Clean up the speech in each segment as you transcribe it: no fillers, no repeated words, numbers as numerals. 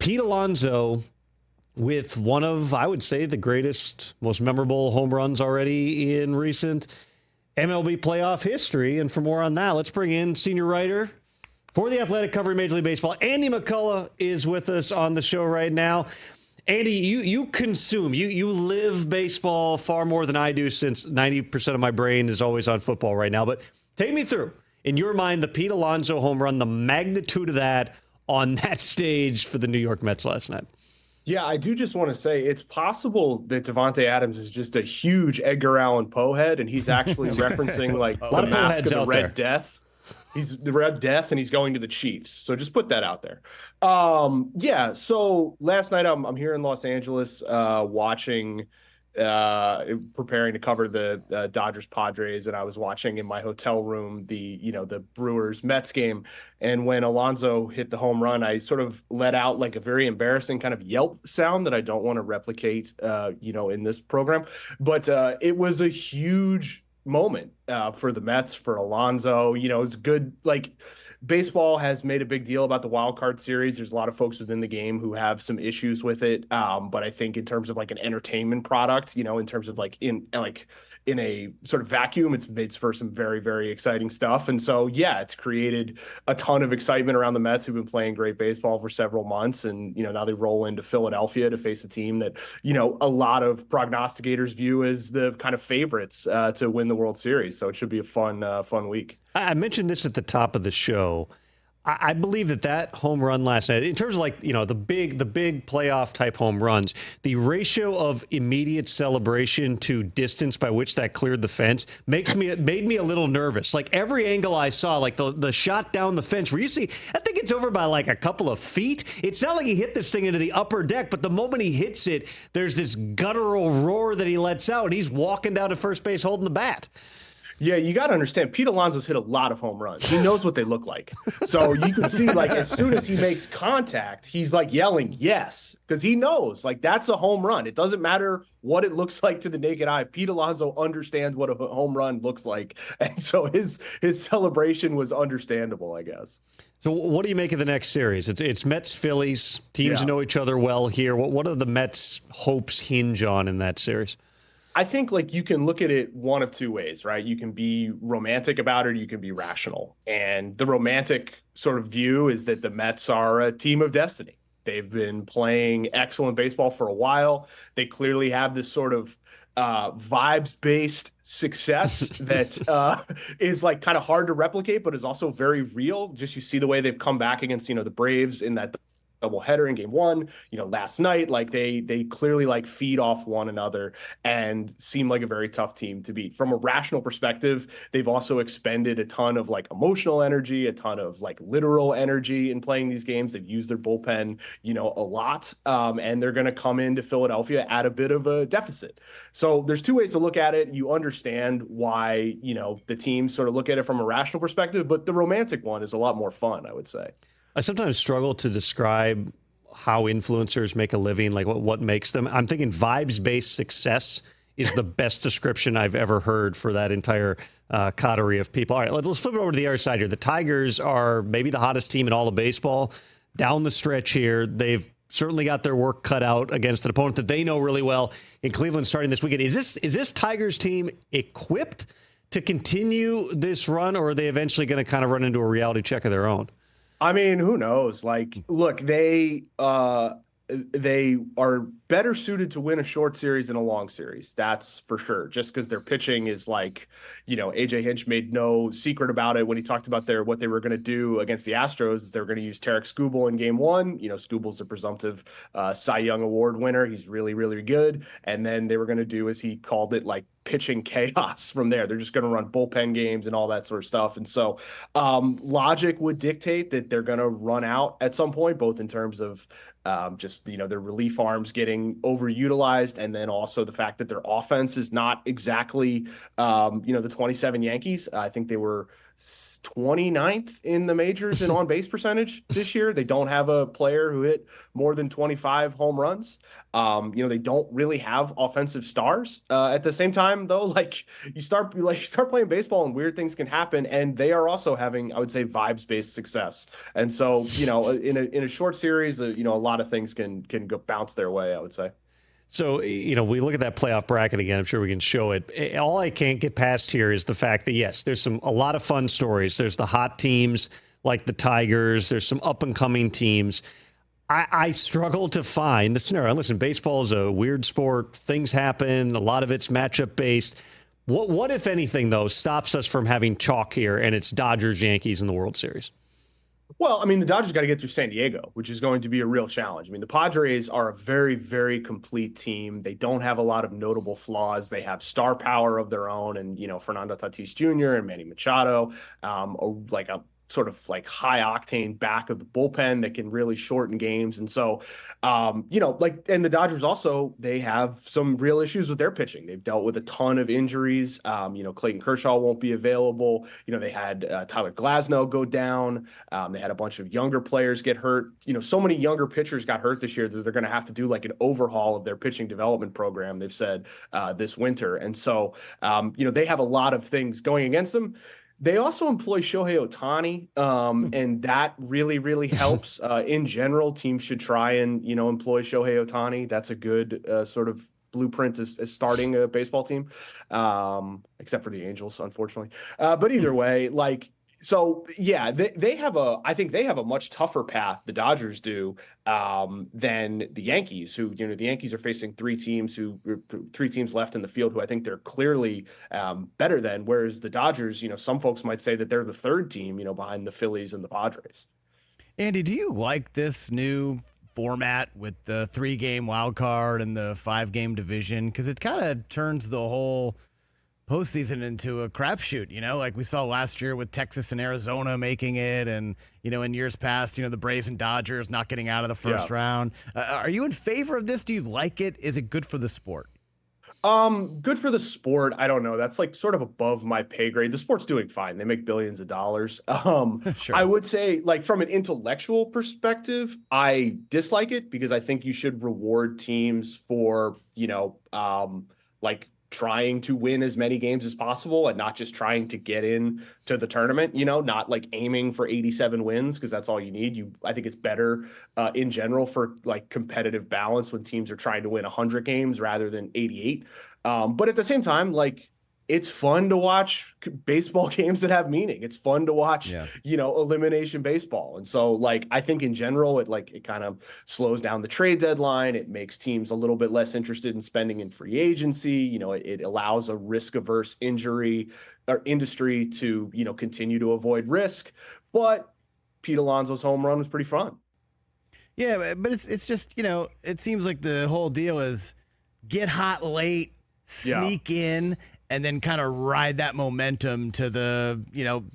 Pete Alonso with one of, I would say, the greatest, most memorable home runs already in recent MLB playoff history. And for more on that, let's bring in senior writer for The Athletic covering Major League Baseball, Andy McCullough is with us on the show right now. Andy, you consume, you live baseball far more than I do, since 90% of my brain is always on football right now. But take me through, in your mind, the Pete Alonso home run, the magnitude of that on that stage for the New York Mets last night. Yeah, I do just want to say it's possible that Devontae Adams is just a huge Edgar Allan Poe head, and he's actually referencing like the Mask of the Red Death. He's the Red Death, and he's going to the Chiefs. So just put that out there. Yeah. So last night I'm here in Los Angeles, watching, preparing to cover the Dodgers Padres, and I was watching in my hotel room the Brewers Mets game. And when Alonso hit the home run, I sort of let out like a very embarrassing kind of yelp sound that I don't want to replicate, in this program. But it was a huge moment for the Mets, for Alonso. It's good. Like, baseball has made a big deal about the wild card series. There's a lot of folks within the game who have some issues with it. But I think in terms of like an entertainment product, in terms of in a sort of vacuum, it's made for some very, very exciting stuff. And so, yeah, it's created a ton of excitement around the Mets, who've been playing great baseball for several months. And, now they roll into Philadelphia to face a team that, a lot of prognosticators view as the kind of favorites to win the World Series. So it should be a fun week. I mentioned this at the top of the show. I believe that home run last night, in terms of the big playoff type home runs, the ratio of immediate celebration to distance by which that cleared the fence made me a little nervous. Like, every angle I saw, like the shot down the fence where you see, I think it's over by like a couple of feet. It's not like he hit this thing into the upper deck, but the moment he hits it, there's this guttural roar that he lets out, and he's walking down to first base holding the bat. Yeah, you got to understand, Pete Alonso's hit a lot of home runs. He knows what they look like. So you can see, like, as soon as he makes contact, he's like yelling, yes, because he knows, like, that's a home run. It doesn't matter what it looks like to the naked eye. Pete Alonso understands what a home run looks like. And so his celebration was understandable, I guess. So what do you make of the next series? It's Mets, Phillies, teams who know each other well here. What do the Mets' hopes hinge on in that series? I think, like, you can look at it one of two ways, right? You can be romantic about it, or you can be rational. And the romantic sort of view is that the Mets are a team of destiny. They've been playing excellent baseball for a while. They clearly have this sort of vibes-based success that is like kind of hard to replicate, but is also very real. Just, you see the way they've come back against, the Braves in that doubleheader in game one, last night. Like, they clearly like feed off one another and seem like a very tough team to beat. From a rational perspective, they've also expended a ton of like emotional energy, a ton of like literal energy in playing these games. They've used their bullpen, a lot. And they're going to come into Philadelphia at a bit of a deficit. So there's two ways to look at it. You understand why, the teams sort of look at it from a rational perspective, but the romantic one is a lot more fun, I would say. I sometimes struggle to describe how influencers make a living, like what makes them. I'm thinking vibes-based success is the best description I've ever heard for that entire coterie of people. All right, let's flip it over to the other side here. The Tigers are maybe the hottest team in all of baseball. Down the stretch here, they've certainly got their work cut out against an opponent that they know really well in Cleveland starting this weekend. Is this Tigers team equipped to continue this run, or are they eventually going to kind of run into a reality check of their own? I mean, who knows? Like, look, they are better suited to win a short series than a long series. That's for sure. Just because their pitching is like, AJ Hinch made no secret about it when he talked about what they were going to do against the Astros. Is they were going to use Tarek Skubal in game one. Skubal's a presumptive Cy Young Award winner. He's really, really good. And then they were going to do, as he called it, like pitching chaos from there. They're just going to run bullpen games and all that sort of stuff. And so logic would dictate that they're going to run out at some point, both in terms of just, their relief arms getting overutilized, and then also the fact that their offense is not exactly, the 27 Yankees. I think they were 29th in the majors in on-base percentage this year. They don't have a player who hit more than 25 home runs. They don't really have offensive stars. At the same time, though, like you start playing baseball and weird things can happen. And they are also having, I would say, vibes-based success. And so, in a short series, a lot of things can go bounce their way, I would say. So, we look at that playoff bracket again. I'm sure we can show it. All I can't get past here is the fact that, yes, there's a lot of fun stories. There's the hot teams like the Tigers. There's some up-and-coming teams. I struggle to find the scenario. Listen, baseball is a weird sport. Things happen. A lot of it's matchup-based. What, if anything, though, stops us from having chalk here, and it's Dodgers-Yankees in the World Series? Well, I mean, the Dodgers got to get through San Diego, which is going to be a real challenge. I mean, the Padres are a very, very complete team. They don't have a lot of notable flaws. They have star power of their own, and Fernando Tatis Jr. and Manny Machado, like a sort of like high octane back of the bullpen that can really shorten games. And so, and the Dodgers also, they have some real issues with their pitching. They've dealt with a ton of injuries. Clayton Kershaw won't be available. They had Tyler Glasnow go down. They had a bunch of younger players get hurt. So many younger pitchers got hurt this year that they're going to have to do like an overhaul of their pitching development program, they've said this winter. And so, they have a lot of things going against them. They also employ Shohei Ohtani, and that really, really helps. In general, teams should try and, employ Shohei Ohtani. That's a good sort of blueprint as starting a baseball team, except for the Angels, unfortunately. But either way, so yeah, I think they have a much tougher path, the Dodgers do, than the Yankees, who, the Yankees are facing three teams left in the field who I think they're clearly better than, whereas the Dodgers, some folks might say that they're the third team, behind the Phillies and the Padres. Andy, do you like this new format with the 3-game wild card and the 5-game division? Because it kind of turns the whole postseason into a crapshoot, like we saw last year with Texas and Arizona making it, and in years past, the Braves and Dodgers not getting out of the first round. Are you in favor of this? Do you like it? Is it good for the sport? Good for the sport. I don't know. That's like sort of above my pay grade. The sport's doing fine. They make billions of dollars. Sure. I would say, like, from an intellectual perspective, I dislike it because I think you should reward teams for, trying to win as many games as possible and not just trying to get in to the tournament, not like aiming for 87 wins because that's all you need. I think it's better in general for like competitive balance when teams are trying to win 100 games rather than 88. But at the same time, like, it's fun to watch baseball games that have meaning. It's fun to watch, elimination baseball. And so, like, I think in general, it kind of slows down the trade deadline. It makes teams a little bit less interested in spending in free agency. It allows a risk-averse injury or industry to, continue to avoid risk. But Pete Alonso's home run was pretty fun. Yeah, but it's just, it seems like the whole deal is get hot late, sneak in, and then kind of ride that momentum to the,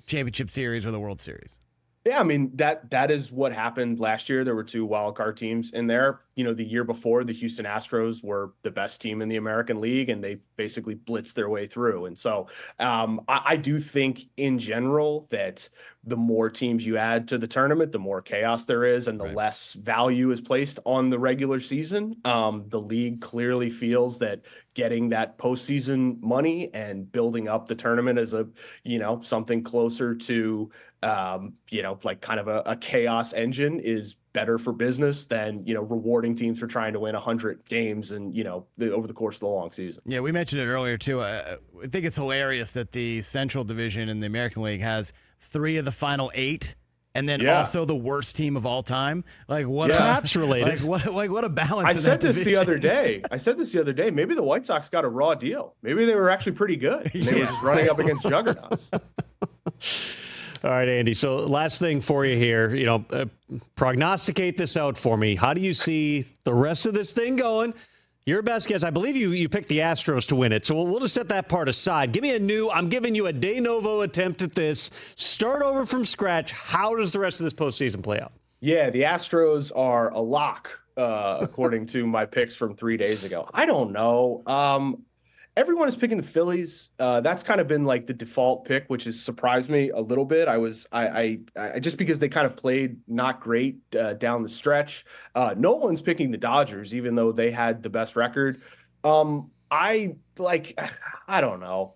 championship series or the World Series. Yeah, I mean, that is what happened last year. There were 2 wild card teams in there. The year before, the Houston Astros were the best team in the American League, and they basically blitzed their way through. And so I do think in general that the more teams you add to the tournament, the more chaos there is and the less value is placed on the regular season. The league clearly feels that getting that postseason money and building up the tournament as a, something closer to, like kind of a chaos engine is better for business than, rewarding teams for trying to win 100 games and, over the course of the long season. Yeah, we mentioned it earlier, too. I think it's hilarious that the Central Division in the American League has 3 of the final 8 and then also the worst team of all time. Like, what? Perhaps related. What a balance. I said this the other day. Maybe the White Sox got a raw deal. Maybe they were actually pretty good. They were just running up against juggernauts. All right, Andy. So last thing for you here, prognosticate this out for me. How do you see the rest of this thing going? Your best guess. I believe you picked the Astros to win it. So we'll just set that part aside. I'm giving you a de novo attempt at this. Start over from scratch. How does the rest of this postseason play out? Yeah, the Astros are a lock, according to my picks from 3 days ago. I don't know. everyone is picking the Phillies. That's kind of been like the default pick, which has surprised me a little bit. I just because they kind of played not great down the stretch. No one's picking the Dodgers, even though they had the best record. I don't know.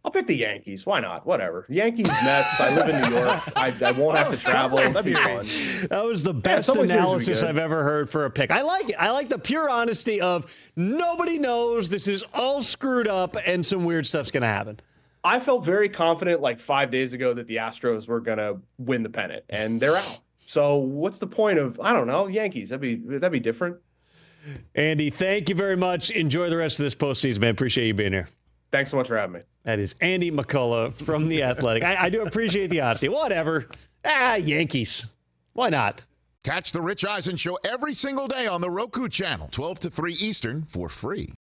I'll pick the Yankees. Why not? Whatever. Yankees, Mets. I live in New York. I won't have to travel. That'd be fun. That was the best analysis I've ever heard for a pick. I like it. I like the pure honesty of nobody knows. This is all screwed up and some weird stuff's going to happen. I felt very confident like 5 days ago that the Astros were going to win the pennant, and they're out. So what's the point of, I don't know, Yankees? That'd be different. Andy, thank you very much. Enjoy the rest of this postseason, man. Appreciate you being here. Thanks so much for having me. That is Andy McCullough from The Athletic. I do appreciate the honesty. Whatever. Yankees. Why not? Catch the Rich Eisen Show every single day on the Roku Channel, 12 to 3 Eastern, for free.